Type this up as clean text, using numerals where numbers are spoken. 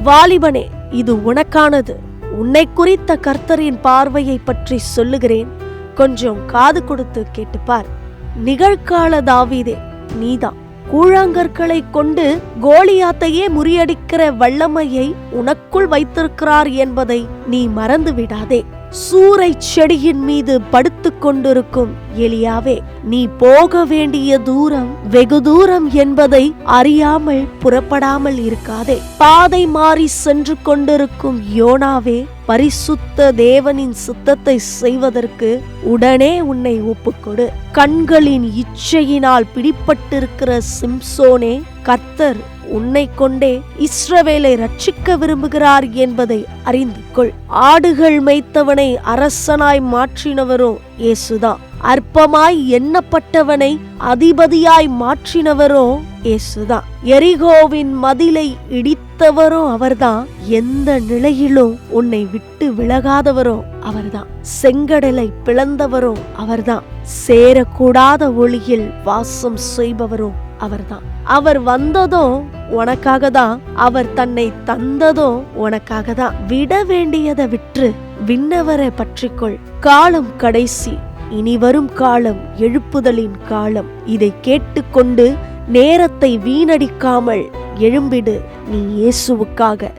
வாலிபனே, இது உனக்கானது. உன்னை குறித்த கர்த்தரின் பார்வையை பற்றி சொல்லுகிறேன், கொஞ்சம் காது கொடுத்து கேட்டுப்பார். நிகழ்கால தாவீதே, நீதான். கூழாங்கற்களை கொண்டு கோலியாத்தையே முறியடிக்கிற வல்லமையை உனக்குள் வைத்திருக்கிறார் என்பதை நீ மறந்து விடாதே. சூறை செடியின் மீது படுத்துக் கொண்டிருக்கும் எலியாவே, நீ போக வேண்டிய தூரம் வெகு தூரம் என்பதை அறியாமல் புறப்படாமல் இருக்காதே. பாதை மாறி சென்று கொண்டிருக்கும் யோனாவே, பரிசுத்த தேவனின் சித்தத்தை செய்வதற்கு உடனே உன்னை ஒப்புக்கொடு. கண்களின் இச்சையினால் பிடிப்பட்டிருக்கிற சிம்சோனே, கர்த்தர் உன்னை கொண்டே இஸ்ரவேலை ரட்சிக்க விரும்புகிறார் என்பதை அறிந்து கொள். ஆடுகள் மேய்த்தவனை அரசனாய் மாற்றினவரோ இயேசுதான். அற்பமாய் எண்ணப்பட்டவனை அதிபதியாய் மாற்றினவரோ இயேசுதான். எரிகோவின் மதிலை இடித்தவரோ அவர்தான். எந்த நிலையிலும் உன்னை விட்டு விலகாதவரோ அவர்தான். செங்கடலை பிளந்தவரோ அவர்தான். சேரக்கூடாத ஒளியில் வாசம் செய்பவரோ அவர்தான். அவர் வந்ததோ உனக்காக தான், அவர் தன்னை தந்ததோ உனக்காக தான். விட வேண்டியதை விற்று விண்ணவரை பற்றிக்கொள். காலம் கடைசி, இனி வரும் காலம் எழுப்புதலின் காலம். இதை கேட்டுக்கொண்டு நேரத்தை வீணடிக்காமல் எழும்பிடு. நீ இயேசுவுக்காக